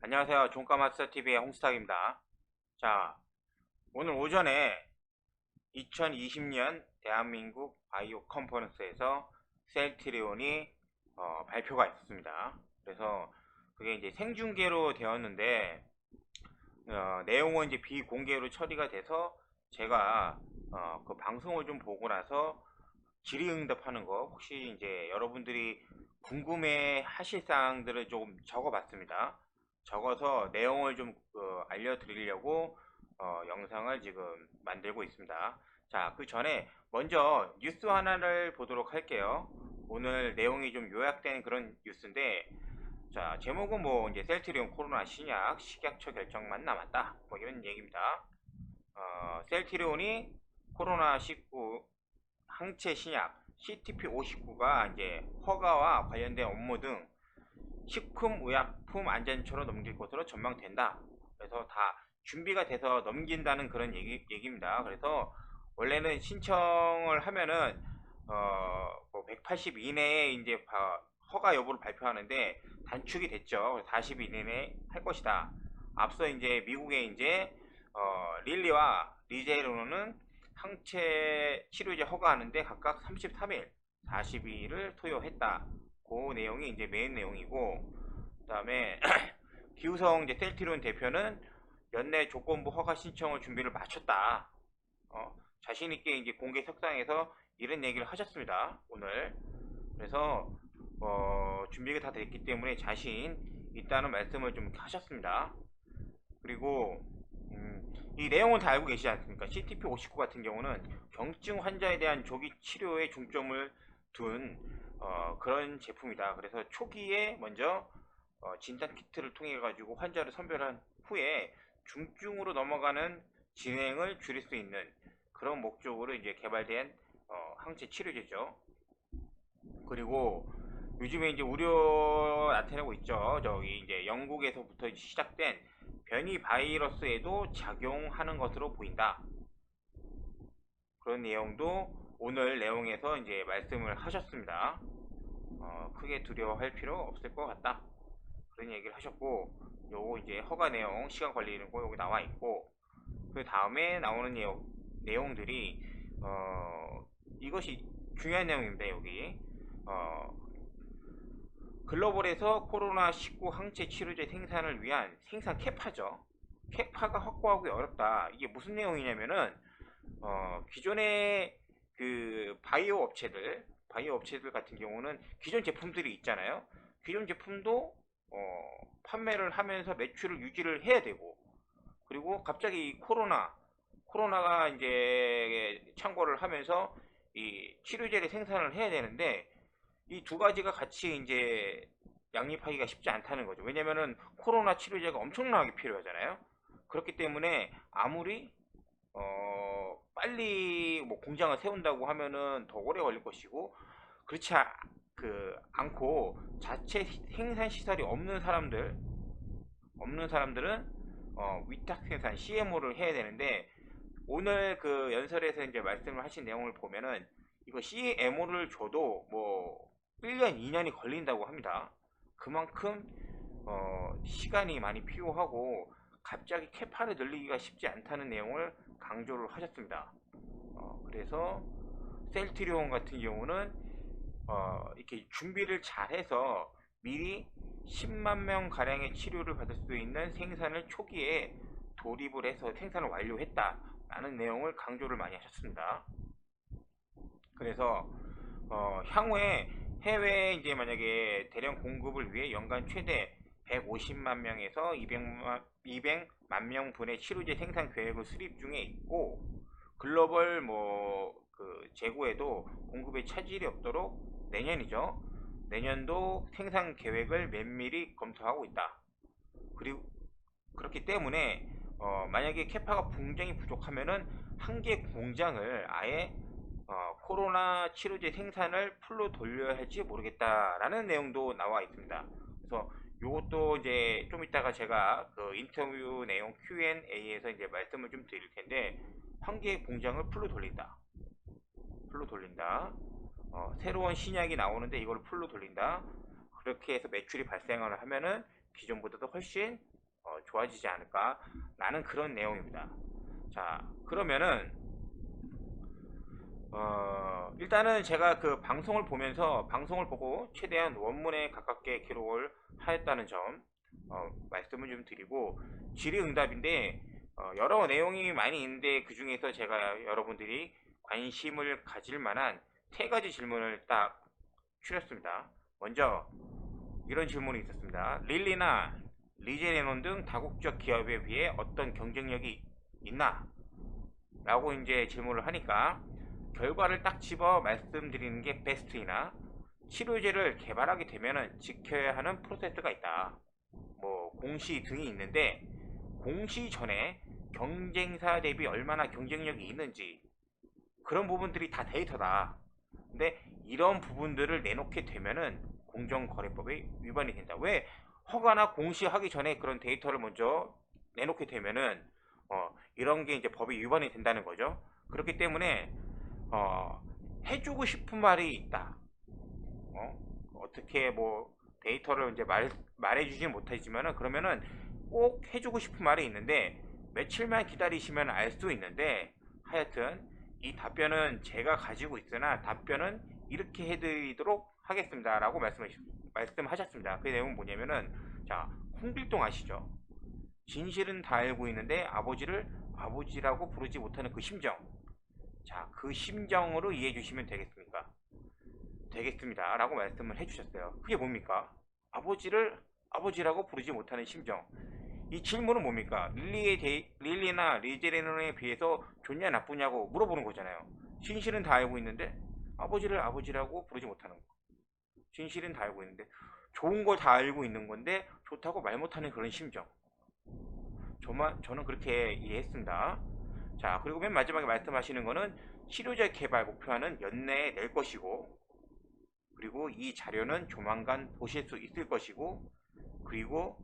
안녕하세요. 종가마스터TV의 홍스탁입니다. 자, 오늘 오전에 2020년 대한민국 바이오 컨퍼런스에서 셀트리온이 발표가 있었습니다. 그래서 그게 이제 생중계로 되었는데 내용은 이제 비공개로 처리가 돼서 제가 그 방송을 좀 보고 나서 질의응답하는 거 혹시 이제 여러분들이 궁금해 하실 사항들을 조금 적어 봤습니다. 적어서 내용을 좀 알려드리려고 영상을 지금 만들고 있습니다. 자, 그 전에 먼저 뉴스 하나를 보도록 할게요. 오늘 내용이 좀 요약된 그런 뉴스인데, 자, 제목은 뭐 이제 셀트리온 코로나 신약 식약처 결정만 남았다, 뭐 이런 얘기입니다. 셀트리온이 코로나19 항체 신약 CTP-59가 이제 허가와 관련된 업무 등 식품의약품 안전처로 넘길 것으로 전망된다. 그래서 다 준비가 돼서 넘긴다는 그런 얘기입니다. 그래서 원래는 신청을 하면은 뭐180 이내에 이제 허가 여부를 발표하는데 단축이 됐죠. 40일 이내에 할 것이다. 앞서 이제 미국의 이제 릴리와 리제로는 항체 치료제 허가하는데 각각 33일, 42일을 투여했다. 그 내용이 이제 메인 내용이고, 그 다음에 기우성 이제 셀트리온 대표는 연내 조건부 허가 신청을 준비를 마쳤다. 자신 있게 이제 공개 석상에서 이런 얘기를 하셨습니다. 오늘. 그래서 준비가 다 됐기 때문에 자신 있다는 말씀을 좀 하셨습니다. 그리고 이 내용은 다 알고 계시지 않습니까? CTP-59 같은 경우는 경증 환자에 대한 조기 치료에 중점을 둔 그런 제품이다. 그래서 초기에 먼저 진단 키트를 통해 가지고 환자를 선별한 후에 중증으로 넘어가는 진행을 줄일 수 있는 그런 목적으로 이제 개발된 항체 치료제죠. 그리고 요즘에 이제 우려 나타내고 있죠. 저기 이제 영국에서부터 시작된 변이 바이러스에도 작용하는 것으로 보인다. 그런 내용도 오늘 내용에서 이제 말씀을 하셨습니다. 크게 두려워할 필요 없을 것 같다. 그런 얘기를 하셨고, 요거 이제 허가 내용, 시간 관리는 거 여기 나와 있고, 그 다음에 나오는 내용들이 이것이 중요한 내용입니다. 여기 글로벌에서 코로나19 항체 치료제 생산을 위한 생산 캐파죠. 캐파가 확보하기 어렵다. 이게 무슨 내용이냐면은 기존의 그 바이오 업체들 같은 경우는 기존 제품들이 있잖아요. 기존 제품도 판매를 하면서 매출을 유지를 해야 되고, 그리고 갑자기 코로나가 이제 창궐을 하면서 이 치료제를 생산을 해야 되는데 이 두 가지가 같이 이제 양립하기가 쉽지 않다는 거죠. 왜냐면은 코로나 치료제가 엄청나게 필요하잖아요. 그렇기 때문에 아무리 빨리 뭐 공장을 세운다고 하면은 더 오래 걸릴 것이고, 그렇지 않고 자체 생산 시설이 없는 사람들은 위탁 생산 CMO를 해야 되는데, 오늘 그 연설에서 이제 말씀을 하신 내용을 보면은 이거 CMO를 줘도 뭐 1년, 2년이 걸린다고 합니다. 그만큼 시간이 많이 필요하고 갑자기 캐파를 늘리기가 쉽지 않다는 내용을 강조를 하셨습니다. 그래서 셀트리온 같은 경우는 이렇게 준비를 잘해서 미리 10만 명 가량의 치료를 받을 수 있는 생산을 초기에 돌입을 해서 생산을 완료했다라는 내용을 강조를 많이 하셨습니다. 그래서 향후에 해외에 이제 만약에 대량 공급을 위해 연간 최대 150만 명에서 200만 명분의 치료제 생산 계획을 수립 중에 있고, 글로벌 그 재고에도 공급에 차질이 없도록 내년도 생산 계획을 면밀히 검토하고 있다. 그리고 그렇기 때문에 만약에 캐파가 굉장히 부족하면은 한 개 공장을 아예 코로나 치료제 생산을 풀로 돌려야 할지 모르겠다라는 내용도 나와 있습니다. 그래서 이것도 이제 좀 이따가 제가 그 인터뷰 내용 Q&A에서 이제 말씀을 좀 드릴 텐데, 한 개의 공장을 풀로 돌린다. 새로운 신약이 나오는데 이걸 풀로 돌린다. 그렇게 해서 매출이 발생을 하면은 기존보다도 훨씬 좋아지지 않을까 라는 그런 내용입니다. 자, 그러면은 일단은 제가 그 방송을 보면서 방송을 보고 최대한 원문에 가깝게 기록을 하였다는 점 말씀을 좀 드리고, 질의응답인데 여러 내용이 많이 있는데 그 중에서 제가 여러분들이 관심을 가질 만한 세 가지 질문을 딱 추렸습니다. 먼저 이런 질문이 있었습니다. 릴리나 리제레논 등 다국적 기업에 비해 어떤 경쟁력이 있나? 라고 이제 질문을 하니까 결과를 딱 집어 말씀드리는 게 베스트이나, 치료제를 개발하게 되면 지켜야 하는 프로세스가 있다, 뭐 공시 등이 있는데, 공시 전에 경쟁사 대비 얼마나 경쟁력이 있는지 그런 부분들이 다 데이터다. 근데 이런 부분들을 내놓게 되면은 공정거래법에 위반이 된다. 왜? 허가나 공시하기 전에 그런 데이터를 먼저 내놓게 되면은 이런 게 이제 법에 위반이 된다는 거죠. 그렇기 때문에 해주고 싶은 말이 있다. 어떻게 뭐 데이터를 이제 말해주지 못하지만은, 그러면은 꼭 해주고 싶은 말이 있는데 며칠만 기다리시면 알 수 있는데, 하여튼 이 답변은 제가 가지고 있으나 답변은 이렇게 해드리도록 하겠습니다 라고 말씀하셨습니다. 그 내용은 뭐냐면은, 자, 홍길동 아시죠? 진실은 다 알고 있는데 아버지를 아버지라고 부르지 못하는 그 심정. 자, 그 심정으로 이해해 주시면 되겠습니까? 되겠습니다 라고 말씀을 해주셨어요. 그게 뭡니까? 아버지를 아버지라고 부르지 못하는 심정. 이 질문은 뭡니까? 릴리나 리제레논에 비해서 좋냐 나쁘냐고 물어보는 거잖아요. 진실은 다 알고 있는데 아버지를 아버지라고 부르지 못하는 거. 진실은 다 알고 있는데 좋은 걸 다 알고 있는 건데 좋다고 말 못하는 그런 심정. 저는 그렇게 이해했습니다. 자, 그리고 맨 마지막에 말씀하시는 거는 치료제 개발 목표는 연내에 낼 것이고, 그리고 이 자료는 조만간 보실 수 있을 것이고, 그리고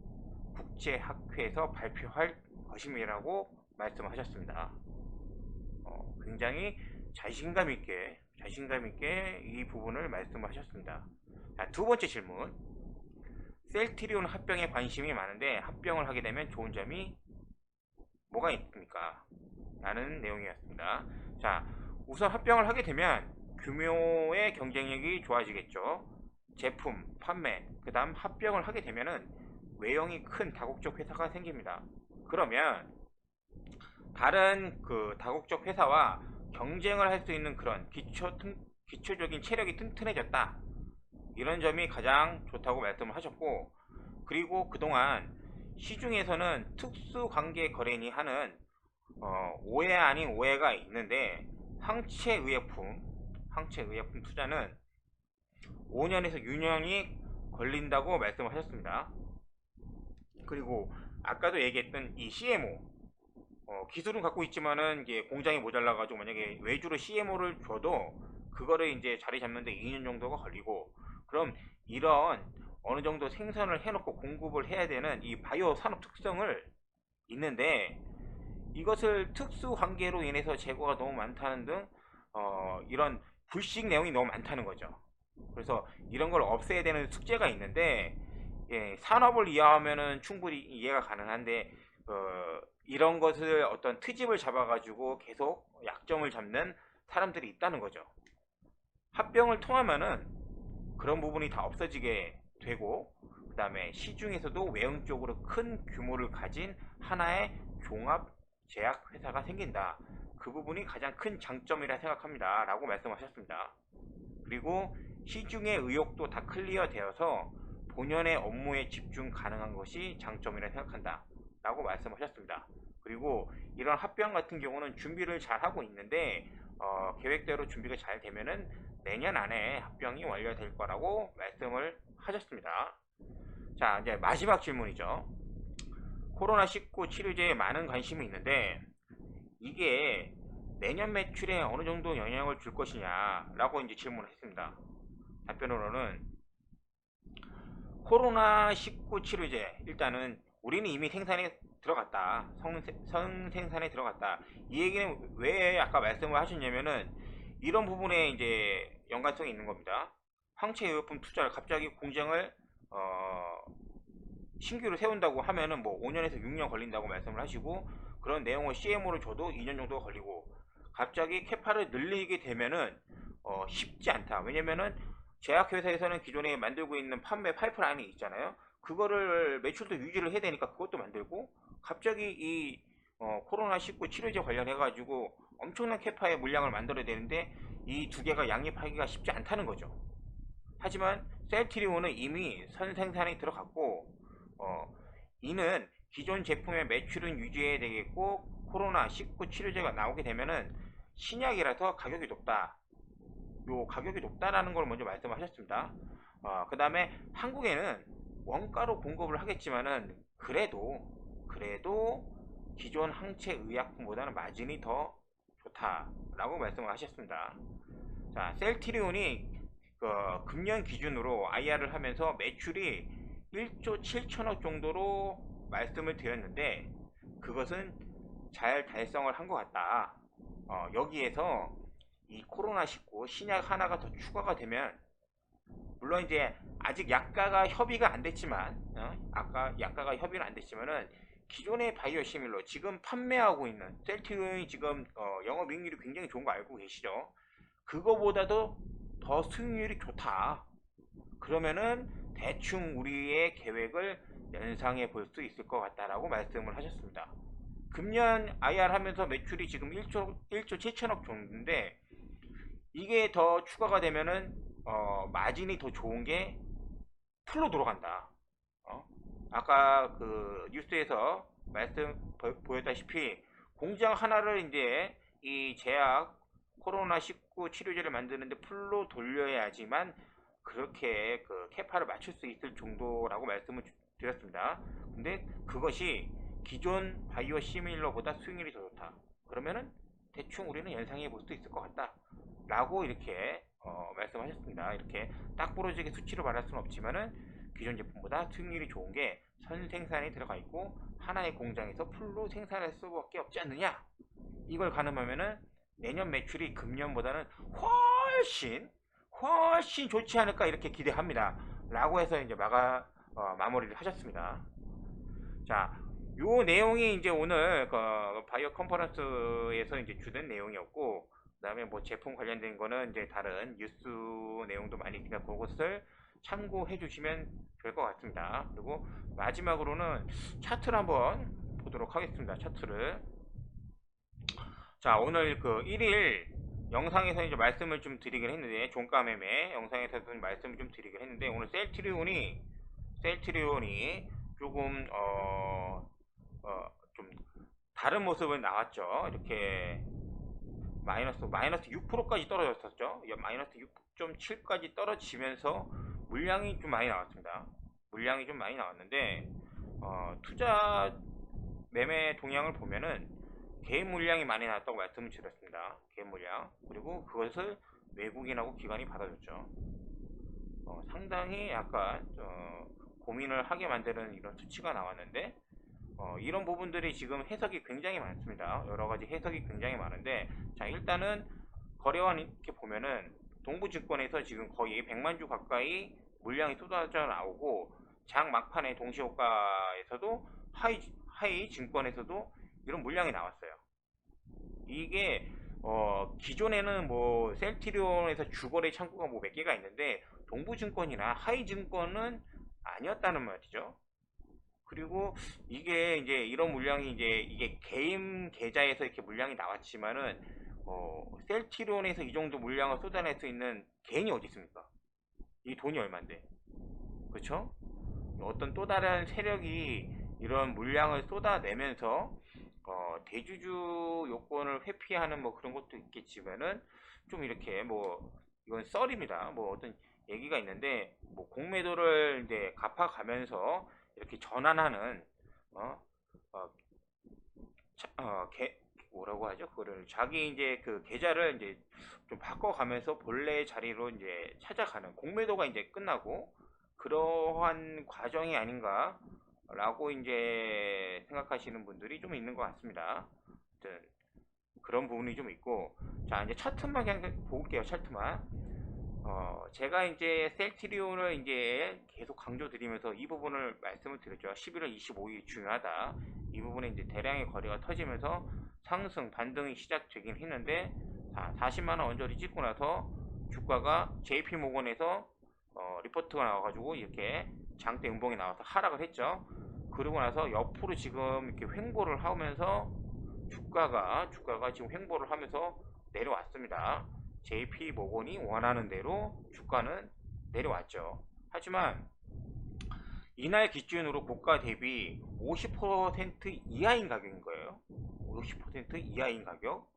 국제학회에서 발표할 것임이라고 말씀하셨습니다. 굉장히 자신감 있게 이 부분을 말씀하셨습니다. 자, 두 번째 질문. 셀트리온 합병에 관심이 많은데 합병을 하게 되면 좋은 점이 뭐가 있습니까? 라는 내용이었습니다. 자, 우선 합병을 하게 되면 규모의 경쟁력이 좋아지겠죠. 제품, 판매, 그 다음 합병을 하게 되면은 외형이 큰 다국적 회사가 생깁니다. 그러면 다른 그 다국적 회사와 경쟁을 할 수 있는 그런 기초적인 체력이 튼튼해졌다, 이런 점이 가장 좋다고 말씀을 하셨고, 그리고 그동안 시중에서는 특수관계 거래니 하는 오해 아닌 오해가 있는데, 항체의약품 투자는 5년에서 6년이 걸린다고 말씀하셨습니다. 그리고 아까도 얘기했던 이 CMO, 기술은 갖고 있지만은 이게 공장이 모자라가지고 만약에 외주로 CMO를 줘도 그거를 이제 자리 잡는데 2년 정도가 걸리고, 그럼 이런 어느 정도 생산을 해놓고 공급을 해야 되는 이 바이오 산업 특성을 있는데, 이것을 특수 관계로 인해서 재고가 너무 많다는 등 이런 불식 내용이 너무 많다는 거죠. 그래서 이런 걸 없애야 되는 숙제가 있는데, 예, 산업을 이해하면은 충분히 이해가 가능한데 이런 것을 어떤 트집을 잡아가지고 계속 약점을 잡는 사람들이 있다는 거죠. 합병을 통하면은 그런 부분이 다 없어지게 되고, 그 다음에 시중에서도 외형적으로 큰 규모를 가진 하나의 종합 제약 회사가 생긴다. 그 부분이 가장 큰 장점이라 생각합니다 라고 말씀하셨습니다. 그리고 시중의 의혹도 다 클리어 되어서 본연의 업무에 집중 가능한 것이 장점이라 생각한다 라고 말씀하셨습니다. 그리고 이런 합병 같은 경우는 준비를 잘 하고 있는데 계획대로 준비가 잘 되면은 내년 안에 합병이 완료될 거라고 말씀을 하셨습니다. 자, 이제 마지막 질문이죠. 코로나19 치료제에 많은 관심이 있는데 이게 내년 매출에 어느 정도 영향을 줄 것이냐 라고 이제 질문을 했습니다. 답변으로는 코로나19 치료제, 일단은 우리는 이미 생산에 들어갔다, 생산에 들어갔다. 이 얘기는 왜 아까 말씀을 하셨냐면은 이런 부분에 이제 연관성이 있는 겁니다. 항체의약품 투자를 갑자기 공장을 신규로 세운다고 하면은 뭐 5년에서 6년 걸린다고 말씀을 하시고, 그런 내용을 CMO로 줘도 2년 정도가 걸리고, 갑자기 캐파를 늘리게 되면은 쉽지 않다. 왜냐면은 제약회사에서는 기존에 만들고 있는 판매 파이프라인이 있잖아요. 그거를 매출도 유지를 해야 되니까 그것도 만들고, 갑자기 이 코로나19 치료제 관련해 가지고 엄청난 캐파의 물량을 만들어야 되는데 이 두 개가 양립하기가 쉽지 않다는 거죠. 하지만 셀트리온은 이미 선생산이 들어갔고, 이는 기존 제품의 매출은 유지해야 되겠고, 코로나19 치료제가 나오게 되면은 신약이라서 가격이 높다. 요 가격이 높다라는 걸 먼저 말씀하셨습니다. 그 다음에 한국에는 원가로 공급을 하겠지만은 그래도 기존 항체 의약품보다는 마진이 더 좋다라고 말씀을 하셨습니다. 자, 셀트리온이 금년 기준으로 IR을 하면서 매출이 1조 7천억 정도로 말씀을 드렸는데, 그것은 잘 달성을 한 것 같다. 여기에서 이 코로나19 신약 하나가 더 추가가 되면, 물론 이제 아직 약가가 협의가 안 됐지만, 아까 약가가 협의는 안 됐지만은 기존의 바이오시밀러 지금 판매하고 있는 셀트리온이 지금 영업이익률이 굉장히 좋은 거 알고 계시죠? 그거보다도 더 수익률이 좋다. 그러면은 대충 우리의 계획을 연상해 볼 수 있을 것 같다라고 말씀을 하셨습니다. 금년 IR 하면서 매출이 지금 1조 7천억 정도인데, 이게 더 추가가 되면은 마진이 더 좋은 게 풀로 들어간다. 아까 그 뉴스에서 말씀 보였다시피 공장 하나를 이제 이 제약 코로나19 치료제를 만드는데 풀로 돌려야지만 그렇게 그 캐파를 맞출 수 있을 정도라고 말씀을 드렸습니다. 근데 그것이 기존 바이오 시밀러보다 수익률이 더 좋다. 그러면은 대충 우리는 연상해 볼 수 있을 것 같다. 라고 이렇게 말씀하셨습니다. 이렇게 딱 부러지게 수치로 말할 수는 없지만은 기존 제품보다 수익률이 좋은 게 선생산이 들어가 있고 하나의 공장에서 풀로 생산할 수밖에 없지 않느냐. 이걸 가늠하면은 내년 매출이 금년보다는 훨씬 좋지 않을까 이렇게 기대합니다. 라고 해서 이제 마무리를 하셨습니다. 자, 요 내용이 이제 오늘 그 바이오 컨퍼런스에서 이제 주된 내용이었고, 그다음에 뭐 제품 관련된 거는 이제 다른 뉴스 내용도 많이 있으니까 그것을 참고해 주시면 될 것 같습니다. 그리고 마지막으로는 차트를 한번 보도록 하겠습니다. 차트를. 자, 오늘 그 1일 영상에서 이제 말씀을 좀 드리긴 했는데, 종가 매매 영상에서도 말씀을 좀 드리긴 했는데, 오늘 셀트리온이 조금 좀 다른 모습을 나왔죠. 이렇게 마이너스 6%까지 떨어졌었죠. 마이너스 6.7까지 떨어지면서 물량이 좀 많이 나왔습니다. 물량이 좀 많이 나왔는데, 투자 매매 동향을 보면은 개인 물량이 많이 나왔다고 말씀을 드렸습니다. 개인 물량. 그리고 그것을 외국인하고 기관이 받아줬죠. 상당히 약간 고민을 하게 만드는 이런 수치가 나왔는데, 이런 부분들이 지금 해석이 굉장히 많습니다. 여러 가지 해석이 굉장히 많은데, 자, 일단은 거래원 이렇게 보면은 동부증권에서 지금 거의 100만 주 가까이 물량이 쏟아져 나오고, 장 막판에 동시호가에서도 하이 증권에서도 이런 물량이 나왔어요. 이게 기존에는 뭐 셀트리온에서 주거래 창구가 뭐 몇 개가 있는데 동부증권이나 하이증권은 아니었다는 말이죠. 그리고 이게 이제 이런 물량이 이제 이게 개인 계좌에서 이렇게 물량이 나왔지만은 셀트리온에서 이 정도 물량을 쏟아낼 수 있는 개인이 어디 있습니까? 이 돈이 얼만데, 그렇죠? 어떤 또 다른 세력이 이런 물량을 쏟아내면서 대주주 요건을 회피하는 뭐 그런 것도 있겠지만은, 좀 이렇게 뭐 이건 썰입니다. 뭐 어떤 얘기가 있는데, 뭐 공매도를 이제 갚아가면서 이렇게 전환하는 어, 어, 뭐라고 하죠? 그거를 자기 이제 그 계좌를 이제 좀 바꿔가면서 본래 자리로 이제 찾아가는, 공매도가 이제 끝나고 그러한 과정이 아닌가라고 이제 생각하시는 분들이 좀 있는 것 같습니다. 그런 부분이 좀 있고, 자, 이제 차트만 그냥 볼게요. 차트만. 제가 이제 셀트리온을 이제 계속 강조드리면서 이 부분을 말씀을 드렸죠. 11월 25일 중요하다. 이 부분에 이제 대량의 거래가 터지면서 상승 반등이 시작되긴 했는데, 40만원 언저리 찍고 나서 주가가 JP모건에서 리포트가 나와가지고 이렇게 장대 음봉이 나와서 하락을 했죠. 그러고 나서 옆으로 지금 이렇게 횡보를 하면서 주가가 지금 횡보를 하면서 내려왔습니다. JP모건이 원하는 대로 주가는 내려왔죠. 하지만 이날 기준으로 고가 대비 50% 이하인 가격인 거예요. 50% 이하인 가격.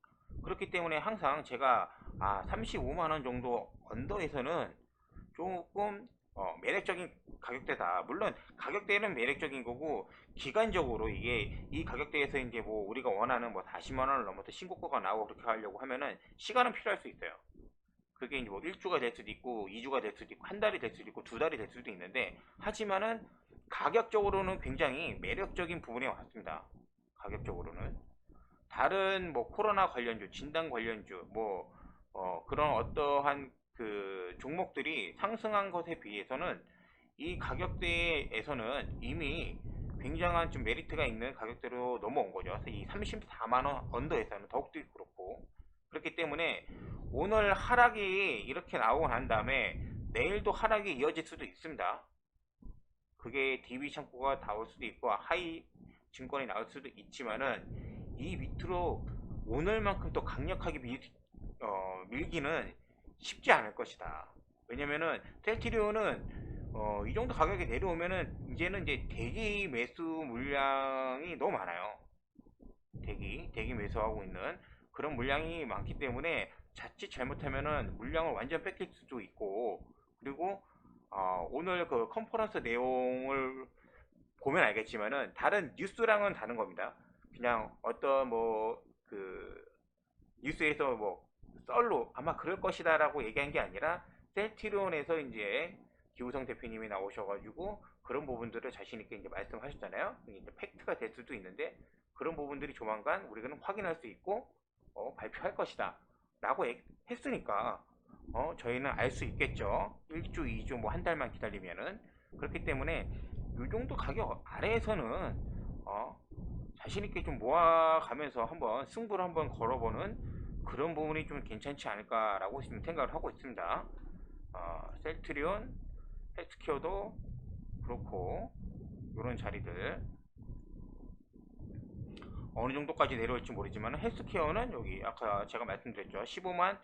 그렇기 때문에 항상 제가 35만원 정도 언더에서는 조금 매력적인 가격대다. 물론 가격대는 매력적인 거고, 기간적으로 이게 이 가격대에서 이제 뭐 우리가 원하는 뭐 40만 원을 넘어서 신고가가 나오고 그렇게 하려고 하면은 시간은 필요할 수 있어요. 그게 이제 뭐 1주가 될 수도 있고 2주가 될 수도 있고 한 달이 될 수도 있고 두 달이 될 수도 있는데, 하지만은 가격적으로는 굉장히 매력적인 부분이 왔습니다. 가격적으로는 다른 뭐 코로나 관련주, 진단 관련주, 뭐 그런 어떠한 그 종목들이 상승한 것에 비해서는 이 가격대에서는 이미 굉장한 좀 메리트가 있는 가격대로 넘어온 거죠. 그래서 이 34만원 언더에서는 더욱더 그렇고, 그렇기 때문에 오늘 하락이 이렇게 나오고 난 다음에 내일도 하락이 이어질 수도 있습니다. 그게 DB 창고가 나올 수도 있고 하이 증권이 나올 수도 있지만은, 이 밑으로 오늘만큼 또 강력하게 밀기는 쉽지 않을 것이다. 왜냐면은 셀트리온은 이 정도 가격이 내려오면은 이제는 이제 대기 매수 물량이 너무 많아요. 대기 매수하고 있는 그런 물량이 많기 때문에 자칫 잘못하면은 물량을 완전 뺏길 수도 있고, 그리고 오늘 그 컨퍼런스 내용을 보면 알겠지만은 다른 뉴스랑은 다른 겁니다. 그냥 어떤 뭐 그 뉴스에서 뭐 썰로 아마 그럴 것이다 라고 얘기한 게 아니라, 셀트리온에서 이제 기우성 대표님이 나오셔가지고 그런 부분들을 자신있게 이제 말씀하셨잖아요. 이제 팩트가 될 수도 있는데, 그런 부분들이 조만간 우리는 확인할 수 있고 발표할 것이다 라고 했으니까 저희는 알 수 있겠죠. 1주, 2주, 뭐 한 달만 기다리면은. 그렇기 때문에 이 정도 가격 아래에서는 자신있게 좀 모아가면서 한번 승부를 한번 걸어보는 그런 부분이 좀 괜찮지 않을까라고 지금 생각을 하고 있습니다. 셀트리온, 헬스케어도 그렇고 이런 자리들 어느 정도까지 내려올지 모르지만, 헬스케어는 여기 아까 제가 말씀드렸죠. 15만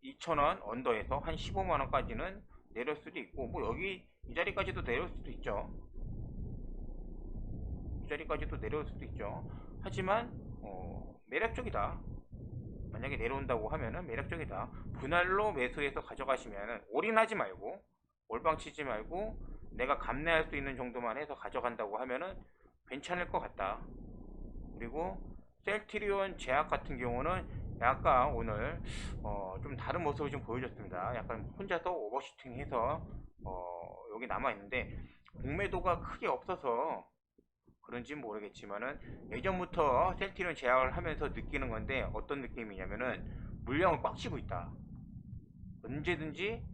2천원 언더에서 한 15만원까지는 내려올 수도 있고, 뭐 여기 이 자리까지도 내려올 수도 있죠. 이 자리까지도 내려올 수도 있죠. 하지만 매력적이다. 만약에 내려온다고 하면은 매력적이다. 분할로 매수해서 가져가시면은 올인하지 말고, 올방 치지 말고 내가 감내할 수 있는 정도만 해서 가져간다고 하면은 괜찮을 것 같다. 그리고 셀트리온 제약 같은 경우는 약간 오늘 좀 다른 모습을 좀 보여줬습니다. 약간 혼자서 오버슈팅 해서 여기 남아있는데, 공매도가 크게 없어서 그런지 모르겠지만은 예전부터 셀트리온 제약을 하면서 느끼는 건데, 어떤 느낌이냐면은 물량을 꽉 쥐고 있다. 언제든지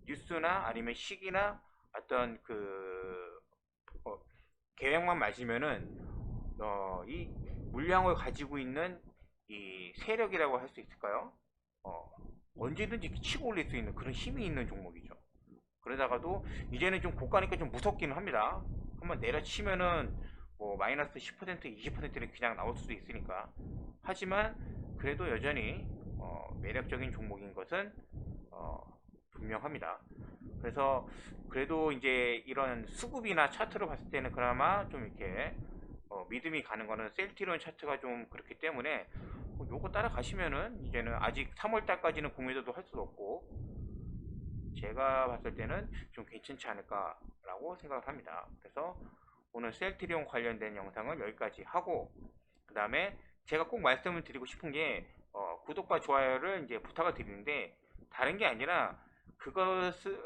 뉴스나 아니면 시기나 어떤 그 계획만 맞으면은 이 물량을 가지고 있는 이 세력이라고 할 수 있을까요? 언제든지 치고 올릴 수 있는 그런 힘이 있는 종목이죠. 그러다가도 이제는 좀 고가니까 좀 무섭기는 합니다. 한번 내려치면은 뭐 마이너스 10% 20%는 그냥 나올 수도 있으니까. 하지만 그래도 여전히 매력적인 종목인 것은 분명합니다. 그래서 그래도 이제 이런 수급이나 차트로 봤을 때는 그나마 좀 이렇게 믿음이 가는 거는 셀트리온 차트가 좀 그렇기 때문에, 요거 따라가시면은 이제는 아직 3월달까지는 공매도도 할 수도 없고, 제가 봤을 때는 좀 괜찮지 않을까라고 생각을 합니다. 그래서 오늘 셀트리온 관련된 영상을 여기까지 하고, 그 다음에 제가 꼭 말씀을 드리고 싶은 게 구독과 좋아요를 이제 부탁을 드리는데, 다른 게 아니라 그것을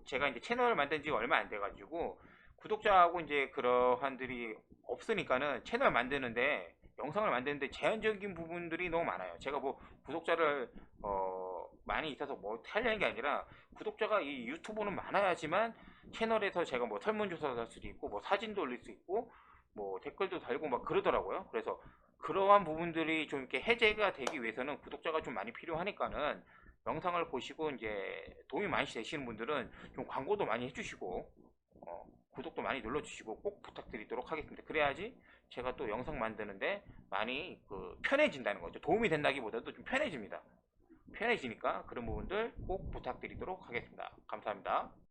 제가 이제 채널을 만든 지 얼마 안 돼가지고 구독자하고 이제 그러한들이 없으니까는 채널 만드는데 영상을 만드는데 제한적인 부분들이 너무 많아요. 제가 뭐 구독자를 많이 있어서 뭐 하려는 게 아니라 구독자가 이 유튜브는 많아야지만 채널에서 제가 뭐 설문조사도 할 수도 있고 뭐 사진도 올릴 수 있고 뭐 댓글도 달고 막 그러더라고요. 그래서 그러한 부분들이 좀 이렇게 해제가 되기 위해서는 구독자가 좀 많이 필요하니까는 영상을 보시고 이제 도움이 많이 되시는 분들은 좀 광고도 많이 해주시고 구독도 많이 눌러주시고 꼭 부탁드리도록 하겠습니다. 그래야지 제가 또 영상 만드는데 많이 편해진다는 거죠. 도움이 된다기보다도 좀 편해집니다. 편해지니까 그런 부분들 꼭 부탁드리도록 하겠습니다. 감사합니다.